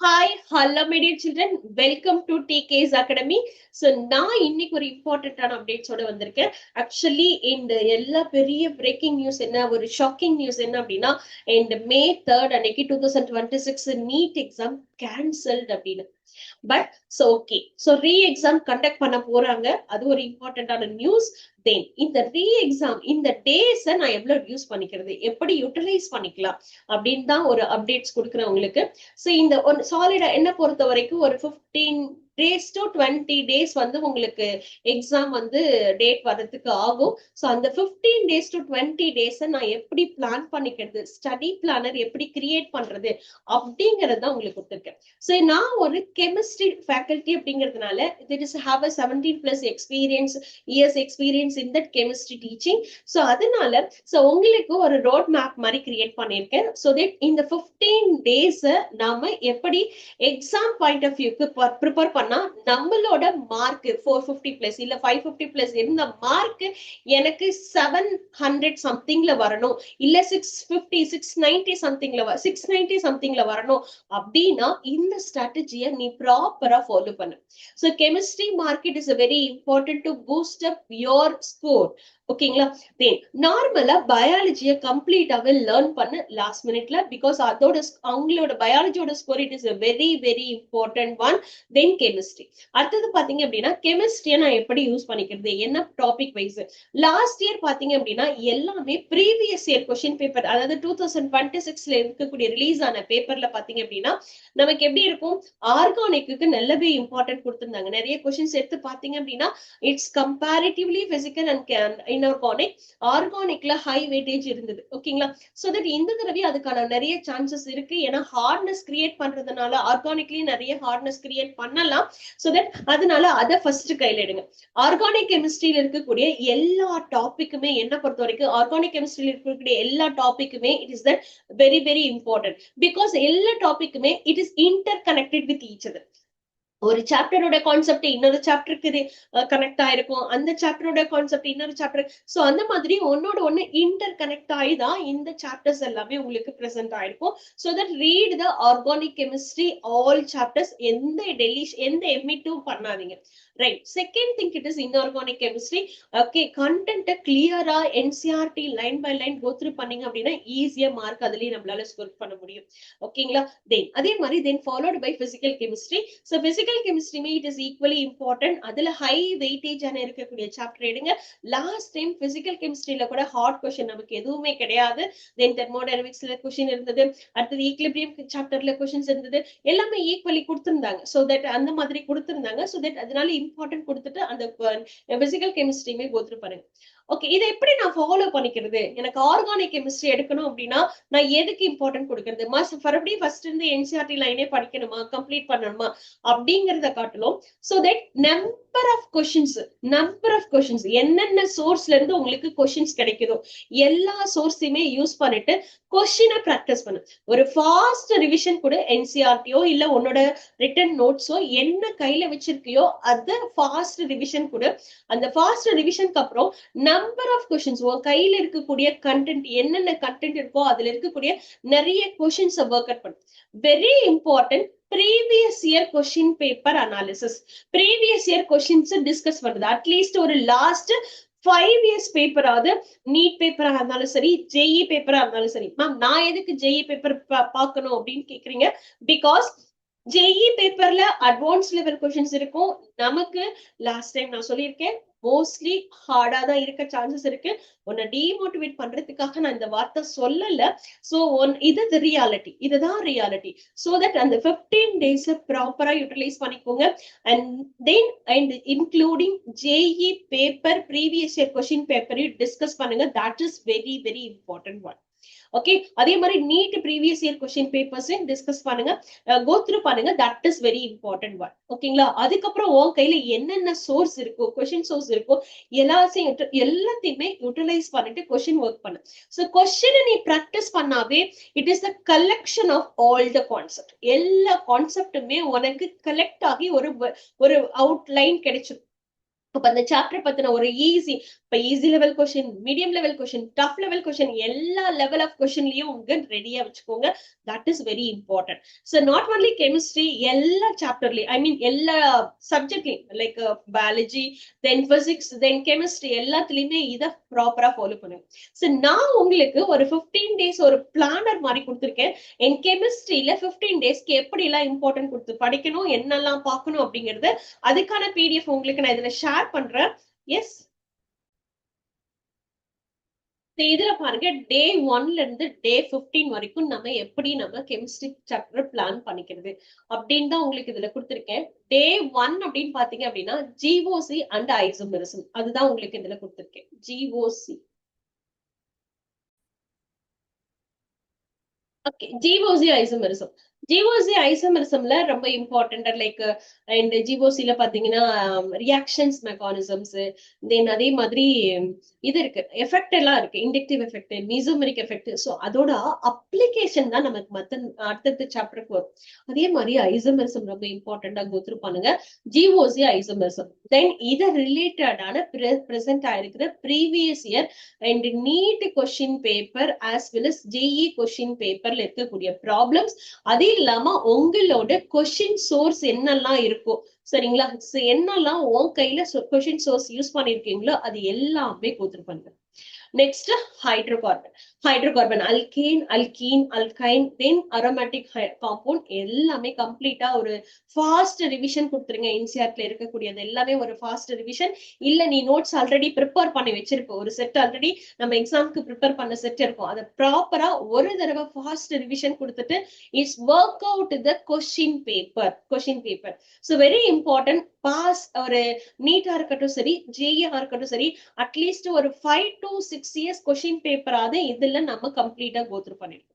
Hi, hello, my dear children. Welcome to TK's Academy. So, நான் இன்னைக்கு ஒரு இம்பார்ட்டன்டான அப்டேட்ஸோட வந்திருக்கேன். ஆக்சுவலி இந்த எல்லா பெரிய பிரேக்கிங் நியூஸ் என்ன, ஒரு ஷாக்கிங் நியூஸ் என்ன அப்படின்னா, இந்த மே 3 அன்னைக்கு 2026 நீட் எக்ஸாம் கேன்சல்ட் அப்படின்னு. But okay, so re exam conduct பண்ண போறாங்க. அது ஒரு இம்பார்ட்டன்டான நியூஸ். தென் இந்த ரீ எக்ஸாம் இந்த டேஸை நான் எவ்வளவு யூஸ் பண்ணிக்கிறது, எப்படி யூட்டிலைஸ் பண்ணிக்கலாம் அப்படின்னு தான் ஒரு அப்டேட்ஸ் கொடுக்குறேன் உங்களுக்கு. ஸோ இந்த ஒரு சாலிடா என்ன பொறுத்த வரைக்கும் ஒரு 15 days to 20 days வந்து உங்களுக்கு எக்ஸாம் வந்து டேட் வர்றதுக்கு ஆகும். ஸோ அந்த 15 days to 20 days நான் எப்படி பிளான் பண்ணிக்கிறது, ஸ்டடி பிளானர் எப்படி கிரியேட் பண்றது அப்படிங்கறத உங்களுக்கு கொடுத்துருக்கேன். ஸோ நான் ஒரு கெமிஸ்ட்ரி ஃபேக்கல்டி அப்படிங்கிறதுனால it is have a 17+ years experience in that chemistry teaching. So அதனால உங்களுக்கு ஒரு ரோட் மேப் மாதிரி கிரியேட் பண்ணியிருக்கேன். ஸோ தட் இந்த 15 days நாம எப்படி எக்ஸாம் பாயிண்ட் ஆஃப் வியூக்கு ப்ரிப்பேர் பண்ணா நம்மளோட மார்க் 450+ இல்ல 550+ இருந்த மார்க் எனக்கு 700 சம்திங்ல வரணும், இல்ல 650 690 சம்திங்ல 690 சம்திங்ல வரணும் அப்படின்னா இந்த ஸ்ட்ராட்டஜியை நீ ப்ராப்பரா ஃபாலோ பண்ணு. So chemistry market is very important to boost up your score. ஓகேங்களா? தென் நார்மலா பயாலஜியை கம்ப்ளீட்டாவே லேர்ன் பண்ணு லாஸ்ட் மினிட்ல, பிகாஸ் அதோட அவங்களோட பயாலஜியோட score it is very very important one. Then chemistry அடுத்தது பாத்தீங்க அப்படின்னா, கெமிஸ்ட்ரியை நான் எப்படி யூஸ் பண்ணிக்கிறது, என்ன டாபிக் வைஸ். லாஸ்ட் இயர் பாத்தீங்க அப்படின்னா எல்லாமே ப்ரீவியஸ் இயர் கொஸ்டின் பேப்பர், அதாவது 2026ல இருக்கக்கூடிய ரிலீஸ் ஆன பேப்பர்ல பாத்தீங்க அப்படின்னா நமக்கு எப்படி இருக்கும், ஆர்கானிக்கு நல்லாவே இம்பார்ட்டன்ட் கொடுத்திருந்தாங்க. நிறைய கொஸ்டின்ஸ் எடுத்து பாத்தீங்க அப்படின்னா it's comparatively physical and inorganic, ஆர்கானிக்ல ஹை வெயிட்டேஜ் இருந்தது. ஓகேங்களா? சோ தட் இந்த தடவை அதுக்கான நிறைய சான்சஸ் இருக்கு. ஏன்னா ஹார்ட்னஸ் கிரியேட் பண்றதுனால ஆர்கானிக்லயும் நிறைய ஹார்ட்னஸ் கிரியேட் பண்ணலாம். சோ தட் அதனால அதை ஃபர்ஸ்ட் கையில எடுங்க. ஆர்கானிக் கெமிஸ்ட்ரியில இருக்கக்கூடிய எல்லா டாபிக்குமே என்ன பொறுத்த வரைக்கும், ஆர்கானிக் கெமிஸ்ட்ரியில இருக்கக்கூடிய எல்லா டாபிக்குமே it is that very very important. Because எல்லா டாபிக்குமே it is interconnected with each other. ஒரு சாப்டரோட கான்செப்ட் இன்னொரு சாப்டருக்கு கனெக்ட் ஆயிருக்கும், அந்த சாப்டரோட கான்செப்ட் இன்னொரு சாப்டர். சோ அந்த மாதிரி ஒன்னோட ஒண்ணு இன்டர் கனெக்ட் ஆயிதான் இந்த சாப்டர்ஸ் எல்லாமே உங்களுக்கு பிரசன்ட் ஆயிருக்கும். So that read the organic chemistry all chapters. எந்த எமிட்டும் பண்ணாதீங்க. Right. Second thing it is inorganic chemistry. Okay, content கிளியரா NCERT line by line go through பண்ணீங்க அப்படின்னா ஈஸியா மார்க் அதுலயே நம்மளால ஸ்கோர் பண்ண முடியும். ஓகேங்களா? தென் அதே மாதிரி then followed by physical chemistry. So physical கெமிஸ்ட்ரியுமே இட் இஸ் ஈக்குவலி இம்பார்ட்டன்ட். அதுல ஹை வெயிட்டேஜான இருக்கக்கூடிய சாப்டர் எடுங்க. லாஸ்ட் டைம் பிசிக்கல் கெமிஸ்ட்ரியில கூட ஹார்ட் கொஸ்டின் நமக்கு எதுவுமே கிடையாது. தென் தெர்மோடைனமிக்ஸ்ல கொஸ்டின் இருந்தது, அடுத்தது ஈக்லிபிரியம் சாப்டர்ல கொஸ்டின்ஸ் இருந்தது. எல்லாமே ஈக்குவலி கொடுத்திருந்தாங்க. ஸோ தட் அந்த மாதிரி கொடுத்திருந்தாங்க. ஸோ தட் அதனால இம்பார்ட்டன்ட் கொடுத்துட்டு அந்த பிசிக்கல் கெமிஸ்ட்ரியுமே கோத்ரூ பண்ணுங்க. ஓகே, இதை எப்படி நான் ஃபாலோ பண்ணிக்கிறது? எனக்கு ஆர்கானிக் கெமிஸ்ட்ரி எடுக்கணும் அப்படின்னா நான் எதுக்கு இம்பார்ட்டன்ட் கொடுக்கறது? மறுபடியும் ஃபர்ஸ்ட் இருந்து என்சிஆர்டி லைனே படிக்கணுமா, கம்ப்ளீட் பண்ணணுமா அப்படிங்கறத காட்டிலும் so that number of questions என்னென்ன சோர்ஸ்ல இருந்து உங்களுக்கு கொஸ்டின்ஸ் கிடைக்குதோ எல்லா சோர்ஸையுமே யூஸ் பண்ணிட்டு கொஸ்டினை பிராக்டிஸ் பண்ணு. ஒரு ஃபாஸ்ட் ரிவிஷன் கூட என்சிஆர்டியோ இல்ல உன்னோட ரிட்டன் நோட்ஸோ என்ன கையில வச்சிருக்கியோ அதை ஃபாஸ்ட் ரிவிஷன் கூட. அந்த ஃபாஸ்ட் ரிவிஷனுக்கு அப்புறம் நம்பர் ஆஃப் கொஸ்டின்ஸ் உன் கையில இருக்கக்கூடிய கண்டென்ட் என்னென்ன கண்டென்ட் இருக்கோ அதுல இருக்கக்கூடிய நிறைய கொஸ்டின்ஸ் ஒர்க் அவுட் பண்ணு. Very important previous year question paper analysis. Previous year questions discuss பண்றது. அட்லீஸ்ட் ஒரு லாஸ்ட் 5 years பேப்பராவது, நீட் பேப்பரா இருந்தாலும் சரி, ஜேஇ பேப்பரா இருந்தாலும் சரி. மேம் நான் எதுக்கு ஜேஇ பேப்பர் பார்க்கணும் அப்படின்னு கேக்குறீங்க. பிகாஸ் ஜேஇ பேப்பர்ல அட்வான்ஸ் லெவல் கொஸ்டின்ஸ் இருக்கும். நமக்கு லாஸ்ட் டைம் நான் சொல்லியிருக்கேன் மோஸ்ட்லி ஹார்டா தான் இருக்க சான்சஸ் இருக்கு. உன்னை டிமோட்டிவேட் பண்றதுக்காக நான் இந்த வார்த்தை சொல்லல. சோ இது ரியாலிட்டி, இதுதான் ரியாலிட்டி. சோ தட் அந்த 15 days ப்ராப்பரா யூட்டிலைஸ் பண்ணிக்கோங்க. And including JEE paper previous year question பேப்பரையும் டிஸ்கஸ் பண்ணுங்க. That is very very important one. Okay, அதே மாதிரி NEET previous year question papers discuss பண்ணுங்க, கோ த்ரூ பண்ணுங்க. That is very important one. ஓகேங்களா? அதுக்கப்புறம் உன் கையில என்னென்ன சோர்ஸ் இருக்கோ, கொஸ்டின் சோர்ஸ் இருக்கோ எல்லாத்தையுமே யூட்டிலைஸ் பண்ணிட்டு கொஸ்டின் ஒர்க் பண்ணு. சோ கொஸ்டினை நீ பிராக்டிஸ் பண்ணாவே it is the collection of all the concept. எல்லா கான்செப்டுமே உனக்கு கலெக்ட் ஆகி ஒரு அவுட்லைன் கிடைச்சிடும். அப்ப அந்த சாப்டர் பத்தின ஒரு ஈஸி இப்ப easy level question, medium level question, tough level question, எல்லா லெவல் ஆஃப் கொஸ்டின்லயும் உங்க ரெடியா வச்சுக்கோங்க. That is very important. So not only chemistry, எல்லா சாப்டர்லயும், ஐ மீன் எல்லா சப்ஜெக்ட்லயும், லைக் பயாலஜி, தென் பிசிக்ஸ், தென் கெமிஸ்ட்ரி, எல்லாத்துலயுமே இதை ப்ராப்பரா ஃபாலோ பண்ணுங்க. ஸோ நான் உங்களுக்கு ஒரு 15 days ஒரு பிளானர் மாதிரி கொடுத்துருக்கேன். என் கெமிஸ்ட்ரியில 15 daysக்கு எப்படி எல்லாம் இம்பார்ட்டன்ட் கொடுத்து படிக்கணும், என்னெல்லாம் பார்க்கணும் அப்படிங்கறது, அதுக்கான பிடிஎஃப் உங்களுக்கு நான் இதுல ஷேர் பண்றேன். எஸ், இதுல பாருங்க, டே 1ல இருந்து டே 15 வரைக்கும் நம்ம கெமிஸ்ட்ரி சாப்டர் பிளான் பண்ணிக்கிறது அப்படின்னு தான் உங்களுக்கு இதுல கொடுத்துருக்கேன். டே 1 அப்படின்னு பாத்தீங்க அப்படின்னா ஜிஓசி அண்ட் ஐசோமெரிசம், அதுதான் உங்களுக்கு இதுல கொடுத்துருக்கேன். GOC, okay, GOC isomerism. GOC ஐசோமெரிசம்ல ரொம்ப இம்பார்ட்டன்ட், லைக் அண்ட் ஜிஓசில பாத்தீங்கன்னா ரியாக்ஷன்ஸ் மெக்கானிசம்ஸ், தென் அதே மாதிரி இது இருக்கு, எஃபெக்ட் எல்லாம் இருக்கு, inductive effect, mesomeric effect. So அதோட அப்ளிகேஷன் தான் நமக்கு அடுத்த சாப்டருக்கு வரும். அதே மாதிரி ஐசோமெரிசம் ரொம்ப இம்பார்ட்டன்டா கோத்ரூ பண்ணுங்க. ஜிஓசி ஐசோமெரிசம், தென் இது ரிலேட்டடான பிரசன்ட் ஆயிருக்கிற previous year and NEET question paper as well as JEE question பேப்பர்ல இருக்கக்கூடிய ப்ராப்ளம்ஸ், அது இல்லாம உங்களோட கொஸ்டின் சோர்ஸ் என்னெல்லாம் இருக்கும், சரிங்களா, என்னெல்லாம் உன் கையில கொஸ்டின் சோர்ஸ் யூஸ் பண்ணிருக்கீங்களோ அது எல்லாமே கொடுத்துருப்பாங்க. Next hydrocarbon, hydrocarbon alkane, alkene, alkyne, then aromatic compound, எல்லாமே கம்ப்ளீட்டா ஒரு ஃபாஸ்ட் ரிவிஷன் கொடுத்துருங்க. என்சிஆர்ல இருக்கக்கூடியது எல்லாமே ஒரு ஃபாஸ்ட் ரிவிஷன். இல்ல நீ நோட்ஸ் ஆல்ரெடி ப்ரிப்பேர் பண்ணி வச்சிருப்போம், ஒரு செட் ஆல்ரெடி நம்ம எக்ஸாம்க்கு ப்ரிப்பேர் பண்ண செட் இருக்கும், அதை ப்ராப்பரா ஒரு தடவை ஃபாஸ்ட் ரிவிஷன் கொடுத்துட்டு it's work out the question paper. So very important. Pass ஒரு நீட்டா இருக்கட்டும் சரி, ஜேஇஆ இருக்கட்டும் சரி, அட்லீஸ்ட் ஒரு 5 to 6 years கொஸ்டின் பேப்பராவது இதுல நம்ம கம்ப்ளீட்டா கோத்ரூ பண்ணிருக்கோம்.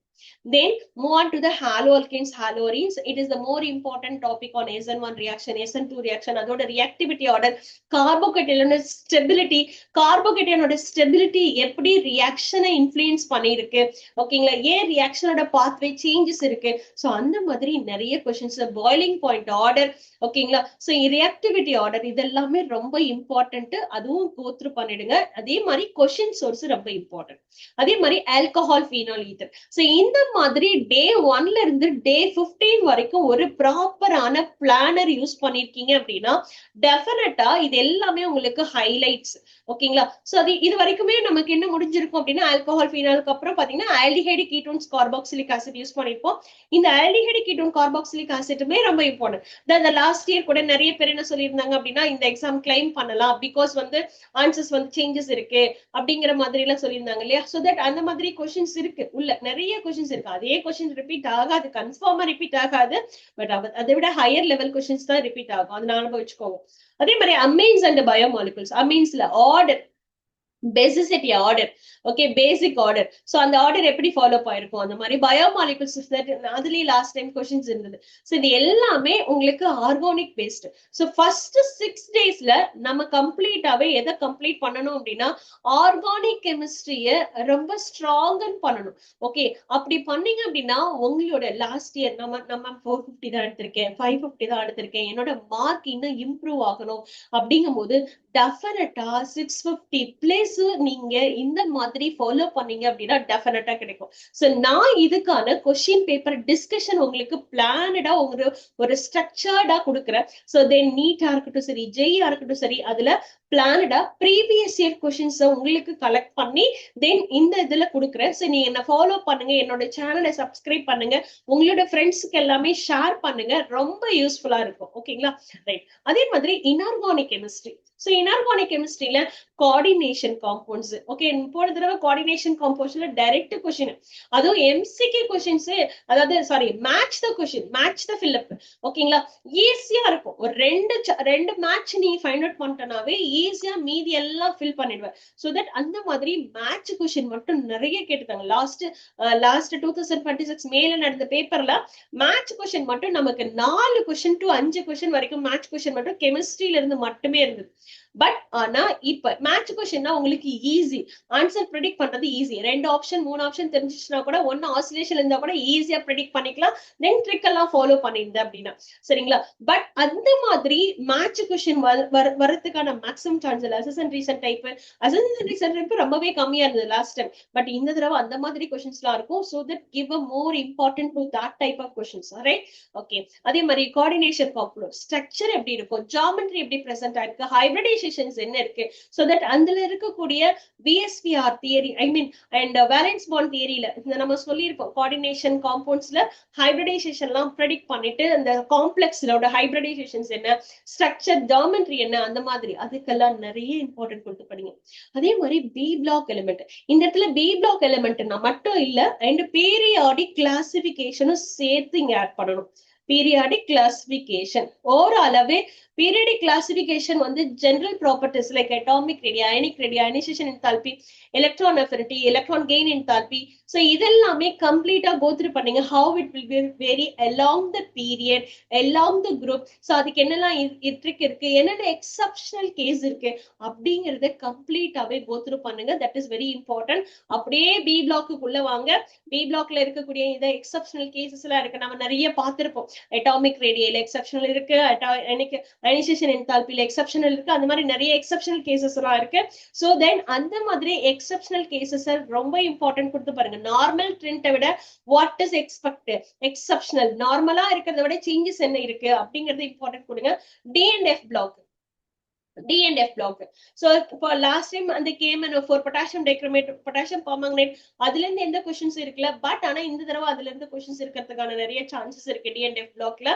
Then move on to the haloalkanes, haloarenes. It is the more important topic on SN1 reaction, SN2 reaction. அதோட reactivity order, கார்போகேட்டையோட ஸ்டெபிலிட்டி, கார்போகேட்டையோட ஸ்டெபிலிட்டி எப்படி ரியாக்ஷனை இன்ஃப்ளூயன்ஸ் பண்ணிருக்கு, ஓகேங்களா, ஏன் ரியாக்ஷனோட பாத்வே சேஞ்சஸ் இருக்கு. ஸோ அந்த மாதிரி நிறைய கொஸ்டின்ஸ், பாய்லிங் பாயிண்ட் ஆர்டர், ஓகேங்களா, ஸோ ரியாக்டிவிட்டி ஆர்டர், இதெல்லாமே ரொம்ப இம்பார்ட்டன்ட், அதுவும் கோத்ரூ பண்ணிடுங்க. அதே மாதிரி கொஸ்டின் சோர்ஸ் ரொம்ப இம்பார்ட்டன்ட். அதே மாதிரி ஆல்கஹால், ஃபீனால், ஈத்தர். ஸோ இந்த மாதிரி டே 1ல இருந்து டே 15 வரைக்கும் ஒரு ப்ராப்பரான பிளானர் யூஸ் பண்ணிருக்கீங்க அப்படின்னா டெஃபினட்டா இது எல்லாமே உங்களுக்கு ஹைலைட்ஸ், ஓகேங்களா. சோ அது இது வரைக்குமே நமக்கு என்ன முடிஞ்சிருக்கும் அப்படின்னா ஆல்கஹால், ஃபீனாலுக்கு அப்புறம் பாத்தீங்கன்னா aldehyde, ketones, carboxylic acid use பண்ணிருப்போம். இந்த ஆல்டிஹைடு, கீட்டோன், கார்பாக்சிலிக் ஆசிட்டுமே ரொம்ப இம்பார்ட்டன்ட். இந்த லாஸ்ட் இயர் கூட நிறைய பேர் என்ன சொல்லியிருந்தாங்க அப்படின்னா இந்த எக்ஸாம் கிளைம் பண்ணலாம் பிகாஸ் ஆன்சர்ஸ் சேஞ்சஸ் இருக்கு அப்படிங்கிற மாதிரி எல்லாம் சொல்லியிருந்தாங்க இல்லையா. சோ தட் அந்த மாதிரி கொஸ்டின்ஸ் இருக்கு, உள்ள நிறைய கொஸ்டின்ஸ் இருக்கு. அதே கொஸ்டின் ரிப்பீட் ஆகாது, கன்ஃபார்மா ரிப்பீட் ஆகாது, பட் அதை விட ஹையர் லெவல் கொஸ்டின்ஸ் தான் ரிப்பீட் ஆகும், அதனால வச்சுக்கோங்க. அதே மாதிரி அமீன்ஸ் அண்ட் பயோமாலிகுல்ஸ், அமீன்ஸ்ல order, basicity order, okay, basic order. So அந்த ஆர்டர் எப்படி ஃபாலோ ஆயிருக்கும், அந்த மாதிரி பயோமாலிகுல்ஸ் அதுலயே லாஸ்ட் டைம் கொஸ்டின்ஸ் இருந்தது. சோ இது எல்லாமே உங்களுக்கு ஆர்கானிக் பேஸ்ட். சோ ஃபர்ஸ்ட் 6 daysல நம்ம கம்ப்ளீட்டாவே எதை கம்ப்ளீட் பண்ணணும் அப்படின்னா ஆர்கானிக் கெமிஸ்ட்ரிய ரொம்ப ஸ்ட்ராங் பண்ணணும். ஓகே, அப்படி பண்ணீங்க அப்படின்னா உங்களோட லாஸ்ட் இயர் நம்ம 450 தான் எடுத்திருக்கேன், 550 தான் எடுத்திருக்கேன், என்னோட மார்க் இன்னும் இம்ப்ரூவ் ஆகணும் அப்படிங்கும் போது டெஃபினட்டா 650 பிளேஸ் நீங்க இந்த மாதிரி ஃபாலோ பண்ணீங்க அப்படின்னா டெஃபினட்டா கிடைக்கும். சோ நான் இதுக்கான கொஸ்டின் பேப்பர் டிஸ்கஷன் உங்களுக்கு பிளானடா ஒரு ஸ்ட்ரக்சர்டா கொடுக்குறேன். சோ தென் நீட்டா இருக்கட்டும் சரி, ஜெயிஆ இருக்கட்டும் சரி, அதுல பிளானடா ப்ரீவியஸ் இயர் கொஸ்டின்ஸ் உங்களுக்கு கலெக்ட் பண்ணி தென் இந்த இதுல கொடுக்குறேன். சோ நீங்க என்ன ஃபாலோ பண்ணுங்க, என்னோட சேனலை சப்ஸ்கிரைப் பண்ணுங்க, உங்களோட ஃப்ரெண்ட்ஸ்க்கு எல்லாமே ஷேர் பண்ணுங்க, ரொம்ப யூஸ்ஃபுல்லா இருக்கும், ஓகேங்களா. ரைட். அதே மாதிரி இன்ஆர்கானிக் கெமிஸ்ட்ரி. சோ இன்ஆர்கானிக் கெமிஸ்ட்ரியில கோஆர்டினேஷன் காம்பவுண்ட்ஸ், ஓகே, போன தடவை கோஆர்டினேஷன் காம்பவுண்ட்ஸ்ல டைரக்ட் கொஸ்டின், அதுவும் எம்சிக்யூ கொஸ்டின்ஸ், அதாவது sorry match the question, match the fill up, ஓகேங்களா, ஈஸியா இருக்கும். ஒரு ரெண்டு மேட்ச் நீ ஃபைண்ட் அவுட் பண்ணிட்டனாவே ஈஸியா மீதி எல்லாம் ஃபில் பண்ணிடுவேன். சோ தட் அந்த மாதிரி மேட்ச் கொஸ்டின் மட்டும் நிறைய கேட்டுட்டாங்க. லாஸ்ட் 2026 மேல நடந்த பேப்பர்ல மேட்ச் கொஸ்டின் மட்டும் நமக்கு 4 கொஸ்டின் டு 5 கொஸ்டின் வரைக்கும் மேட்ச் கொஸ்டின் மட்டும் கெமிஸ்ட்ரியில இருந்து மட்டுமே இருந்தது. பட் ஆனா இப்ப மேட்ச் கொஸ்டின்னா உங்களுக்கு ஈஸி, ஆன்சர் ப்ரெடிக்ட் பண்றது ஈஸி. 2 ஆப்ஷன் 3 ஆப்ஷன் தெரிஞ்சிச்சுன்னா கூட ஒன்னு ஆசிலேஷன் இருந்தா கூட ஈஸியா ப்ரெடிக்ட் பண்ணிக்கலாம். தென் ட்ரிக் எல்லாம் ஃபாலோ பண்ணிருந்தேன் அப்படின்னா சரிங்களா. பட் அந்த மாதிரி மேட்ச் கொஸ்டின் வரதுக்கான மேக்ஸிமம் சான்ஸ் இல்லை. அசன் ரீசன் டைப் ரொம்பவே கம்மியா இருந்தது லாஸ்ட் டைம். பட் இந்த தடவை அந்த மாதிரி கொஸ்டின்ஸ் எல்லாம் இருக்கும். So that give a more important to that type of questions. Right, okay. அதே மாதிரி கோஆர்டினேஷன் காம்பவுண்ட் ஸ்ட்ரக்சர் எப்படி இருக்கும், ஜியோமெட்ரி எப்படி பிரசன்ட் ஆயிருக்கு, ஹைபிரிடைசேஷன்ஸ் என்ன இருக்கு, சோ தட் அதுல இருக்கக்கூடிய VSVR theory and valence bond தியரியில நம்ம சொல்லியிருப்போம். கோஆர்டினேஷன் காம்பவுண்ட்ஸ்ல ஹைபிரிடைசேஷன் எல்லாம் ப்ரெடிக்ட் பண்ணிட்டு அந்த காம்ப்ளெக்ஸ்லோட ஹைபிரிடைசேஷன்ஸ் என்ன, ஸ்ட்ரக்சர் ஜியோமெட்ரி என்ன, அந்த மாதிரி அதுக்கெல்லாம் நிறைய இம்பார்ட்டன்ட் கொடுத்து படிங்க. அதே மாதிரி பி பிளாக் எலிமெண்ட், இந்த இடத்துல பி பிளாக் எலிமெண்ட்னா மட்டும் இல்ல, அண்ட் பீரியாடிக் கிளாசிபிகேஷனும் சேர்த்து இங்க ஆட் பண்ணணும். பீரியாடிக் கிளாசிபிகேஷன் ஓரளவே பீரியாடிக் கிளாசிபிகேஷன் வந்து general properties like atomic radii, ionic radii, ionisation enthalpy, electron affinity, electron gain enthalpy, so இதெல்லாமே கம்ப்ளீட்டா கோ த்ரூ பண்ணீங்க. how it will be vary along the period, along the group. So அதுக்கு என்னெல்லாம் trick இருக்கு, என்னென்ன exceptional case இருக்கு அப்படிங்கறத கம்ப்ளீட்டாவே கோ through பண்ணுங்க. That is very important. அப்படியே பி பிளாக்குள்ள வாங்க. பி பிளாக்ல இருக்கக்கூடிய இந்த எக்ஸப்ஷனல் கேசஸ் எல்லாம் இருக்கு, நம்ம நிறைய பார்த்திருப்போம். அட்டாமிக் ரேடியல எக்ஸப்ஷனல் இருக்கு, அயனைசேஷன் என்தால்பில எக்ஸப்ஷனல் இருக்கு, அந்த மாதிரி நிறைய எக்ஸப்ஷனல் கேசஸ் எல்லாம் இருக்கு. சோ தென் அந்த மாதிரி எக்ஸப்ஷனல் கேசஸ் ரொம்ப இம்பார்ட்டன்ட் கொடுத்து பாருங்க. நார்மல் ட்ரெண்டை விட வாட் இஸ் எக்ஸ்பெக்ட், எக்ஸப்ஷனல் நார்மலா இருக்கிறத விட சேஞ்சஸ் என்ன இருக்கு அப்படிங்கறது இம்பார்ட்டன்ட் கொடுங்க. D and F block, D and F block. So for last time and the came and for potassium dichromate, potassium permanganate, அதுல இருந்து எந்த क्वेश्चंस இருக்குல, பட் ஆனா இந்த தடவை அதுல இருந்து क्वेश्चंस இருக்கிறதுக்கான நிறைய சான்சஸ் இருக்கு D and F blockல.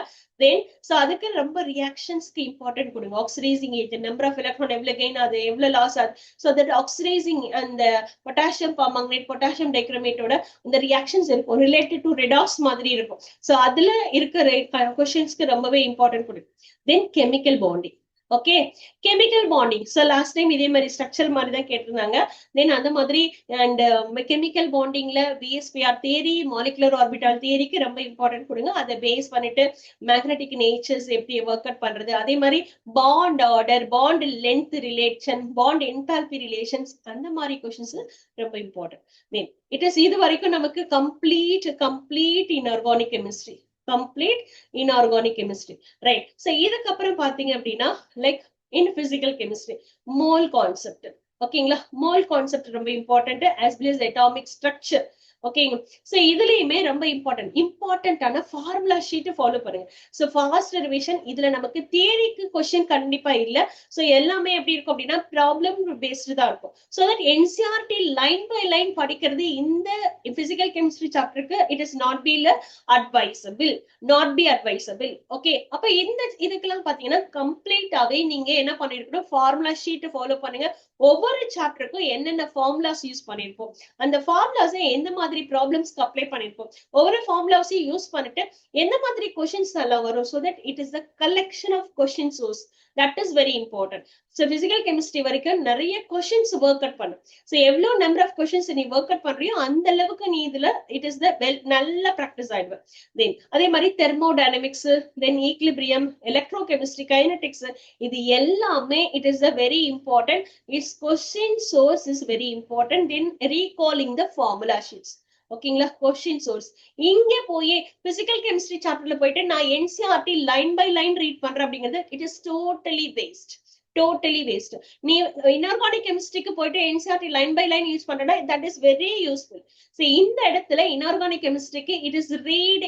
Then so அதுக்கு ரொம்ப ரியாக்ஷன்ஸ்க்கு இம்பார்ட்டன்ட் கொடுங்க. Oxidising agent, number of electron எவ்வளவு கெயின் ஆகுது, எவ்வளவு லாஸ் ஆகுது, so that oxidizing and potassium permanganate, potassium dichromate ஓட இந்த ரியாக்ஷன்ஸ் இருக்கும், ரிலேட்டட் டு ரெடாக்ஸ் மாதிரி இருக்கும். So அதுல இருக்கிற क्वेश्चंஸ்க்கு ரொம்பவே இம்பார்ட்டன்ட் கொடுங்க. Then chemical bonding. Okay, chemical bonding. So last time இதே மாதிரி ஸ்ட்ரக்சர் மாதிரி தான் கேட்டிருந்தாங்க. தென் அந்த மாதிரி அண்ட் கெமிக்கல் பாண்டிங்ல VSVR தியரி, மாலிகுலர் ஆர்பிட்டால் தியரிக்கு ரொம்ப இம்பார்ட்டன்ட் கொடுங்க. அதை பேஸ் பண்ணிட்டு மேக்னெட்டிக் நேச்சர்ஸ் எப்படி ஒர்க் அவுட் பண்றது, அதே மாதிரி bond order, bond length relation, bond enthalpy relations, அந்த மாதிரி क्वेश्चंस ரொம்ப இம்பார்ட்டன்ட். தென் இட் இஸ் இது வரைக்கும் நமக்கு complete inorganic chemistry, complete inorganic chemistry, right? So இதுக்கு அப்புறம் பாத்தீங்க அப்படின்னா like in physical chemistry mole concept. ஓகேங்களா, மோல் கான்செப்ட் ரொம்ப important, as well as atomic structure. ஓகேங்க, சோ இதுலயுமே ரொம்ப இம்பார்ட்டன்டான ஃபார்முலா ஷீட் ஃபாலோ பண்ணுங்க. சோ ஃபாஸ்ட் ரிவிஷன் இதுல நமக்கு தியரிக்கு क्वेश्चन கண்டிப்பா இல்ல. சோ எல்லாமே எப்படி இருக்கும் அப்படின்னா ப்ராப்ளம் பேஸ்டு தான் இருக்கும். So that NCERT line by line படிக்கிறது இந்த பிசிக்கல் கெமிஸ்ட்ரி சாப்டருக்கு it is not be advisable, okay. அப்ப இந்த இதுக்கெல்லாம் பாத்தீங்கன்னா கம்ப்ளீட்டாவே நீங்க என்ன பண்ணிருக்கணும், ஃபார்முலா ஷீட் ஃபாலோ பண்ணுங்க. ஒவ்வொரு சாப்டருக்கும் என்னென்ன ஃபார்முலாஸ் யூஸ் பண்ணிருப்போம், அந்த ஃபார்முலாஸை எந்த மாதிரி ப்ராப்ளம்ஸ்க்கு அப்ளை பண்ணிருப்போம், ஒவ்வொரு ஃபார்முலாஸையும் யூஸ் பண்ணிட்டு எந்த மாதிரி क्वेश्चंस எல்லாம் வரும், so that it is the collection of question source. that is very important. So physical chemistry வரைக்கும் நிறைய questions work out பண்ணு. so எவ்வளவு number of questions நீ work out பண்றியோ அந்த அளவுக்கு நீ இதுல it is the நல்ல practice ஆயிடுவ. then அதே மாதிரி thermodynamics, then equilibrium, electrochemistry, kinetics, இது எல்லாமே it is a very important. its question source is very important. then recalling the formula sheets. ஓகேங்களா, கொஸ்டின் சோர்ஸ் இங்க போய் பிசிக்கல் கெமிஸ்ட்ரி சாப்டர்ல போயிட்டு நான் NCERT line by line read பண்றேன் அப்படிங்கிறது இட் இஸ் டோட்டலி வேஸ்ட். நீ இன்ஆர்கானிக் கெமிஸ்ட்ரிக்கு போயிட்டு NCERT line by line use பண்றா that is very useful. So இந்த இடத்துல இன்ஆர்கானிக் கெமிஸ்ட்ரிக்கு it is read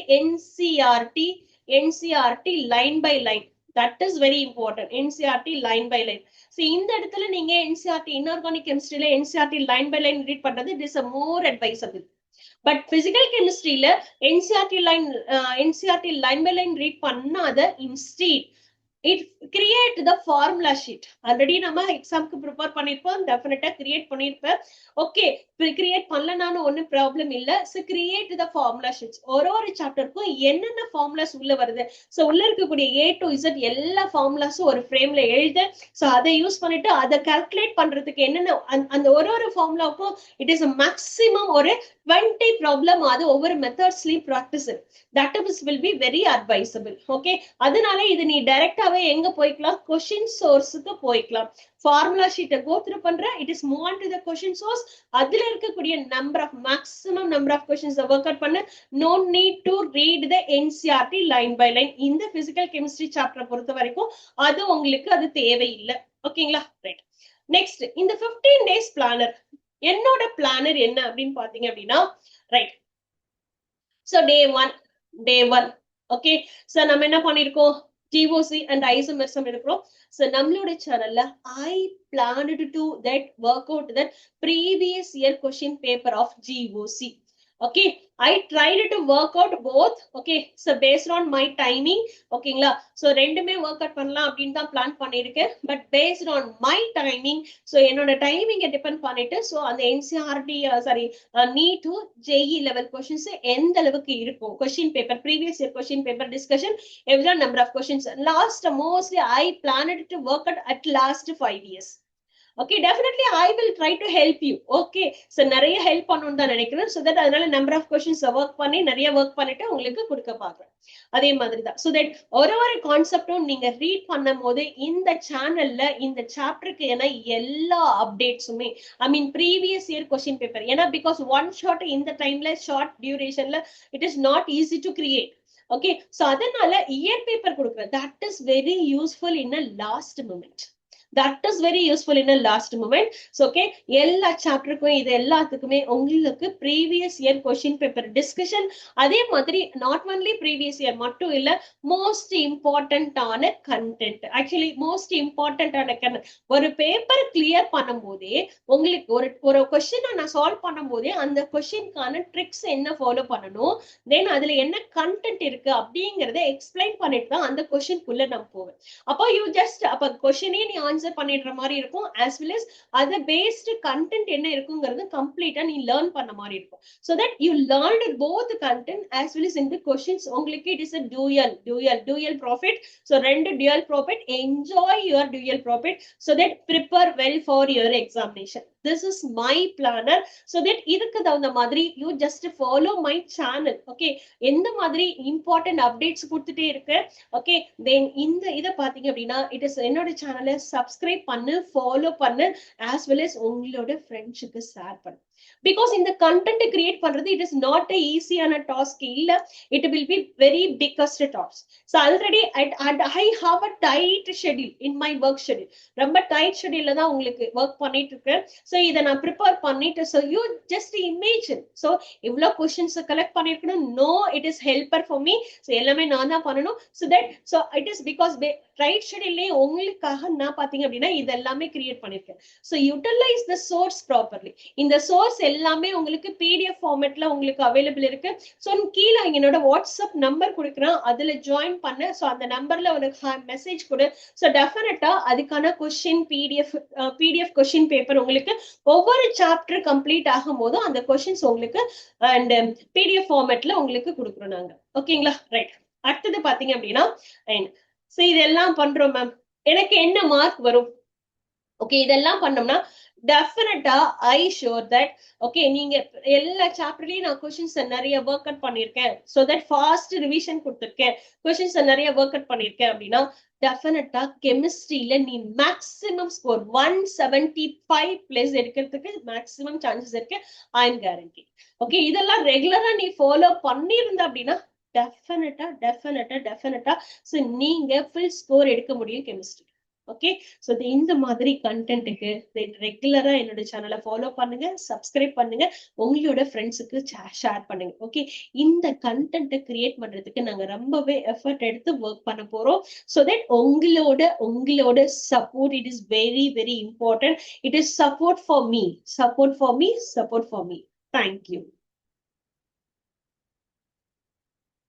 NCERT line by line. that is very important. NCERT line by line. So இந்த இடத்துல நீங்க NCERT inorganic chemistryல NCERT line by line read பண்றது it is a more advisable. But physical chemistryல NCERT line by line read பண்ணாத instead it create the formula sheet. already நம்ம எக்ஸாம்க்கு prepare பண்ணிருப்போம், டெஃபினட்டா create பண்ணிருப்பேன். Okay, create பண்ணலனாலும் ஒன்னும் ப்ராப்ளம் இல்ல. So create the formula sheets. ஒரு சாப்டருக்கும் என்னென்ன ஃபார்முலாஸ் உள்ள வருது, சோ உள்ள இருக்கக்கூடிய A to Z எல்லா ஃபார்முலாஸும் ஒரு ஃப்ரேம்ல எழுது. சோ அதை யூஸ் பண்ணிட்டு அதை கால்குலேட் பண்றதுக்கு என்னென்ன அந்த ஒரு ஃபார்முலாவுக்கும் இட் இஸ் மேக்ஸிமம் ஒரு 20 ப்ராப்ளம் அது ஒவ்வொரு மெத்தட்ஸ்லயும் practice that will be very advisable. Okay, அதனால இது நீ டைரக்டாவே எங்க போய்க்கலாம், கொஸ்டின் சோர்ஸுக்கு போய்க்கலாம். ஃபார்முலா ஷீட்டை கோ த்ரூ பண்ற, it is move on to the question source. அதுல இருக்கக்கூடிய maximum number of questions work out பண்ண. No need to read the NCERT line by line. இந்த பிசிக்கல் கெமிஸ்ட்ரி சாப்டரை பொறுத்த வரைக்கும் அது உங்களுக்கு அது தேவையில்லை. ஓகேங்களா, ரைட். நெக்ஸ்ட், இந்த 15 டேஸ் பிளானர், என்னோட பிளானர் என்ன அப்படின்னு பாத்தீங்க அப்படின்னா, right. So day one okay. So நம்ம என்ன பண்ணிருக்கோம், GOC and isomerism எடுக்கிறோம். சோ நம்மளோட சேனல்ல I planned to that work out that previous year question paper of GOC. Okay, I tried to work out both. Okay, so based on my timing, okayங்களா, so ரெண்டுமே work out பண்ணலாம் அப்படின்னு தான் plan பண்ணிருக்கேன். But based on my timing, so என்னோட timing depend பண்ணிட்டு, so அந்த NCERT sorry NEET to JEE level questions எந்த அளவுக்கு இருக்கும், question paper previous year question paper discussion, எவ்வளோ number of questions last mostly I planned to work out at last 5 years. Okay, definitely I will try to help you. Okay, so நிறைய help பண்ணணும்னு தான் நினைக்கிறேன். so that அதனால number of questions work பண்ணி நிறைய work பண்ணிட்டு உங்களுக்கு கொடுக்க பாக்குறேன். அதே மாதிரி தான், so that ஒரு கான்செப்டும் நீங்க ரீட் பண்ணும் போது இந்த சேனல்ல இந்த சாப்டருக்கு ஏன்னா எல்லா அப்டேட்ஸுமே I mean previous year question paper, ஏன்னா பிகாஸ் ஒன் ஷாட் இந்த டைம்ல ஷார்ட் டியூரேஷன்ல it is not easy to create. Okay, so அதனால இயர் பேப்பர் கொடுக்குறேன். That is very useful in a last moment. That is very useful in a last moment. So okay, எல்லா சாப்டருக்கும் இது எல்லாத்துக்குமே உங்களுக்கு previous year question paper discussion, அதே மாதிரி not only previous year மட்டும் இல்ல, மோஸ்ட் இம்பார்ட்டன்டான கண்டென்ட். ஆக்சுவலி மோஸ்ட் இம்பார்ட்டன்டான கண்டென்ட் ஒரு பேப்பர் கிளியர் பண்ணும் போதே உங்களுக்கு ஒரு கொஸ்டினை நான் சால்வ் பண்ணும் போதே அந்த கொஸ்டினுக்கான ட்ரிக்ஸ் என்ன ஃபாலோ பண்ணணும், தென் அதுல என்ன கண்டென்ட் இருக்கு அப்படிங்கறத எக்ஸ்பிளைன் பண்ணிட்டு தான் அந்த கொஸ்டின்குள்ள நான் போவேன். அப்போ யூ ஜஸ்ட் அப்ப கொஸ்டினே நீ பண்ணிடுற மாதிரி இருக்கும், as well as அது based content என்ன இருக்குங்கிறது கம்ப்ளீட்டா நீ லேர்ன் பண்ண மாதிரி இருக்கும். so that you learned both content as well as in the questions. உங்களுக்கு it is a dual profit. so ரெண்டு dual profit, enjoy your dual profit so that prepare well for your examination. This is my planner. so that இதுக்கு தகுந்த மாதிரி you just follow my channel. okay, எந்த மாதிரி important updates கொடுத்துட்டே இருக்கு. okay, then இந்த இத பாத்தீங்க அப்படின்னா it is என்னோட சேனலை சப்ஸ்கிரைப் பண்ணு, ஃபாலோ பண்ணு, as well as உங்களோட ஃப்ரெண்ட்ஸுக்கு ஷேர் பண்ணு. because இந்த கண்டென்ட் கிரியேட் பண்றது it is not a ஈஸியான டாஸ்க் இல்ல, it will be very biggest task. so already I have a tight schedule in my work schedule. ரொம்ப டைட் ஷெட்யூல்ல தான் உங்களுக்கு ஒர்க் பண்ணிட்டு இருக்கேன். so இத நான் ப்ரிப்பேர் பண்ணிட்டு, so you just imagine, so இவ்ளோ क्वेश्चंस கலெக்ட் பண்ணிருக்கணும், no it is helper for me. so எல்லாமே நான் தான் பண்ணனும். so it is because right ஷெட்யூல்லே உங்களுக்காக நான் பாத்தீங்க அப்படின்னா இது எல்லாமே கிரியேட் பண்ணிருக்கேன். so utilize the source properly. இந்த சோர்ஸ் எல்லாமே உங்களுக்கு PDF ஃபார்மேட்ல உங்களுக்கு அவைலபிள் இருக்கு. சோ கீழே என்னோட வாட்ஸ்அப் நம்பர் கொடுக்குறேன், அதுல ஜாயின் பண்ண. சோ அந்த நம்பர்ல ஒரு மெசேஜ் கொடு. சோ டெஃபினட்டா அதுக்கான கொஸ்டின் PDF கொஸ்டின் பேப்பர் உங்களுக்கு ஒவ்வொரு சாப்டர் கம்ப்ளீட் ஆகும் போதும் அந்த கொஸ்டின்ஸ் உங்களுக்கு அண்ட் PDF ஃபார்மேட்ல உங்களுக்கு கொடுக்குறோம் நாங்க. ஓகேங்களா, ரைட். அடுத்தது பாத்தீங்க அப்படின்னா சோ இதெல்லாம் பண்றோம் மேம், எனக்கு என்ன மார்க் வரும்? ஓகே, இதெல்லாம் பண்ணோம்னா டெஃபினட்டா ஐ ஷோர் தட் ஓகே நீங்க எல்லா சாப்டர்லயும் நான் கொஸ்டின்ஸ் நிறைய ஒர்க் அவுட் பண்ணிருக்கேன். சோ தட் ஃபாஸ்ட் ரிவிஷன் கொடுத்துருக்கேன், கொஸ்டின்ஸ் நிறைய ஒர்க் அவுட் பண்ணிருக்கேன் அப்படின்னா டெஃபினட்டா கெமிஸ்ட்ரியில நீ மேக்ஸிமம் ஸ்கோர் 175 பிளஸ் எடுக்கிறதுக்கு மேக்ஸிமம் சான்சஸ் இருக்கு. I am guarantee. ஓகே, இதெல்லாம் ரெகுலரா நீ ஃபாலோ பண்ணிருந்த அப்படின்னா டெஃபினட்டா சோ நீங்க ஃபுல் ஸ்கோர் எடுக்க முடியும் கெமிஸ்ட்ரி. ஓகே, சோ இந்த மாதிரி கண்டென்ட்டுக்கு ரெகுலரா என்னோட சேனலை ஃபாலோ பண்ணுங்க, சப்ஸ்கிரைப் பண்ணுங்க, உங்களோட ஃப்ரெண்ட்ஸுக்கு ஷேர் பண்ணுங்க. ஓகே, இந்த கண்டென்ட்டை கிரியேட் பண்றதுக்கு நாங்க ரொம்பவே எஃபர்ட் எடுத்து ஒர்க் பண்ண போறோம். சோ தட் உங்களோட support it is very very important. It is support for me. Thank you.